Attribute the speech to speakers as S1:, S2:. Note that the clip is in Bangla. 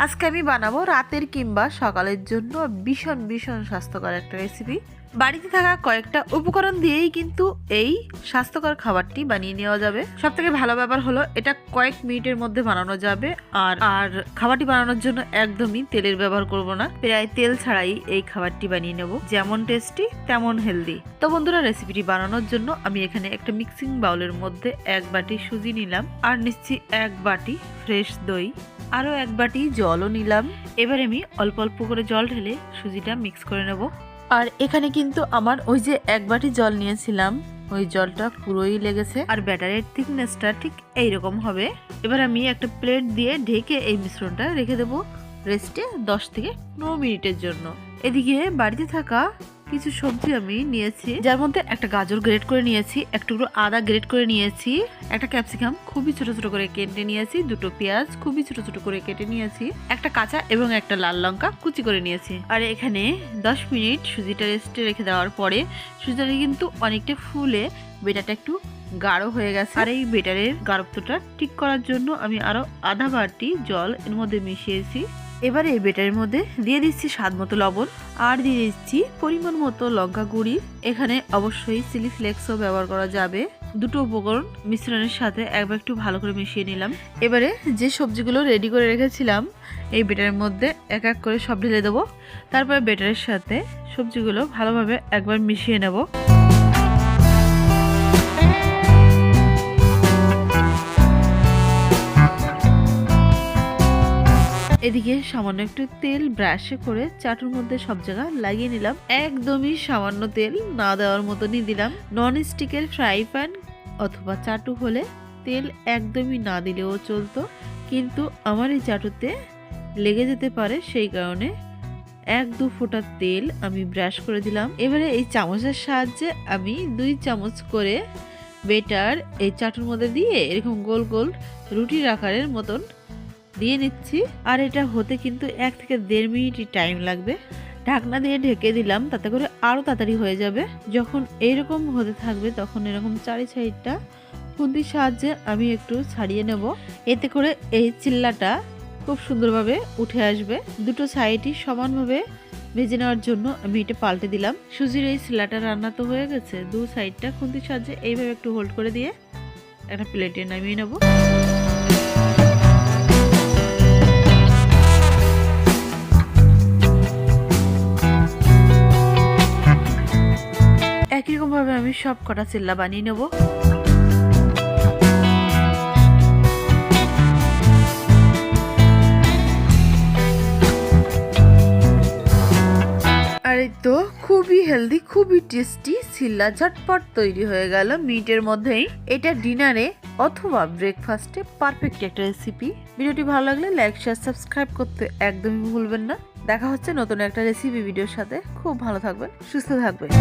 S1: আজকে আমি বানাবো রাতের কিংবা সকালের জন্য ভীষণ ভীষণ স্বাস্থ্যকর একটা রেসিপি। বাড়িতে থাকা কয়েকটা উপকরণ দিয়েই কিন্তু এই স্বাস্থ্যকর খাবারটি বানিয়ে নেওয়া যাবে। সব থেকে ভালো ব্যাপার হলো এটা কয়েক মিনিটের মধ্যে বানানো যাবে। আর খাবারটি বানানোর জন্য একদমই তেলের ব্যবহার করব না, প্রায় তেল ছাড়াই এই খাবারটি বানিয়ে নেব। যেমন টেস্টি তেমন হেলদি। তো বন্ধুরা, রেসিপিটি বানানোর জন্য আমি এখানে একটা মিক্সিং বাউলের মধ্যে 1 বাটি সুজি নিলাম, আর নিচ্ছি 1 বাটি ফ্রেশ দই, আরও 1 বাটি জলও নিলাম। এবার আমি অল্প অল্প করে জল ঢেলে সুজিটা মিক্স করে নেব। আর এখানে কিন্তু আমার ওই যে 1 বাটি জল নিয়েছিলাম, ওই জলটা পুরোই লেগেছে। আর ব্যাটারের থিকনেসটা ঠিক এইরকম হবে। এবার আমি একটা প্লেট দিয়ে ঢেকে এই মিশ্রণটা রেখে দেবো রেস্টে 10 থেকে 15 মিনিটের জন্য। এদিকে বাড়িতে থাকা কিছু সবজি আমি নিয়েছি, যার মধ্যে একটা গাজর গ্রেট করে নিয়েছি, এক টুকরো আদা গ্রেট করে নিয়েছি, একটা ক্যাপসিকাম খুবই ছোট ছোট করে কেটে নিয়েছি, 2টো পেঁয়াজ খুবই ছোট ছোট করে কেটে নিয়েছি, একটা কাঁচা এবং একটা লাল লঙ্কা কুচি করে নিয়েছি। আর এখানে 10 মিনিট সুজিটা রেস্টে রেখে দেওয়ার পরে সুজিটা কিন্তু অনেকটা ফুলে বেটাটা একটু গাঢ় হয়ে গেছে। আর এই বেটারের গাঢ়ত্বটা ঠিক করার জন্য আমি আরো আধা বাটি জল এর মধ্যে মিশিয়েছি। এবারে এই বেটারের মধ্যে দিয়ে দিচ্ছি স্বাদ মতো লবণ, আর দিয়ে দিচ্ছি পরিমাণ মতো লঙ্কা গুঁড়ি। এখানে অবশ্যই চিলি ফ্লেক্সও ব্যবহার করা যাবে। 2টো উপকরণ মিশ্রণের সাথে একবার একটু ভালো করে মিশিয়ে নিলাম। এবারে যে সবজিগুলো রেডি করে রেখেছিলাম এই বেটারের মধ্যে এক এক করে সব ঢেলে দেবো। তারপরে বেটারের সাথে সবজিগুলো ভালোভাবে একবার মিশিয়ে নেব। এদিকে সামান্য একটু তেল ব্রাশে করে চাটুর মধ্যে সব জায়গা লাগিয়ে নিলাম। একদমই সামান্য তেল না দেওয়ার মতনই দিলাম। নন স্টিকের ফ্রাই প্যান অথবা চাটু হলে তেল একদমই না দিলেও চলতো, কিন্তু আমার এই চাটুতে লেগে যেতে পারে, সেই কারণে 1-2 ফোঁটা তেল আমি ব্রাশ করে দিলাম। এবারে এই চামচের সাহায্যে আমি 2 চামচ করে বেটার এই চাটুর মধ্যে দিয়ে এরকম গোল গোল রুটির আকারের মতন দিয়ে নিচ্ছি। আর এটা হতে কিন্তু 1 থেকে 1.5 মিনিটই টাইম লাগবে। ঢাকনা দিয়ে ঢেকে দিলাম, তাতে করে আরো তাড়াতাড়ি হয়ে যাবে। যখন এইরকম হতে থাকবে তখন এরকম চারি সাইডটা খুন্তির সাহায্যে আমি একটু ছাড়িয়ে নেব। এতে করে এই চিল্লাটা খুব সুন্দরভাবে উঠে আসবে। 2টো সাইডই সমানভাবে ভেজে নেওয়ার জন্য আমি এটা পাল্টে দিলাম। সুজির এই চিল্লাটা রান্না তো হয়ে গেছে। 2 সাইডটা খুন্তির সাহায্যে এইভাবে একটু হোল্ড করে দিয়ে একটা প্লেটে নামিয়ে নেব। একই রকম ভাবে আমি সব কটা চিল্লা বানিয়ে নেব। আর এই তো খুবই হেলদি, খুবই টেস্টি চিল্লা ঝটপট তৈরি হয়ে গেল মিনিটের মধ্যেই। এটা ডিনারে অথবা ব্রেকফাস্টে পারফেক্ট একটা রেসিপি। ভিডিওটি ভালো লাগলে লাইক শেয়ার সাবস্ক্রাইব করতে একদমই ভুলবেন না। দেখা হচ্ছে নতুন একটা রেসিপি ভিডিওর সাথে। খুব ভালো থাকবেন, সুস্থ থাকবেন।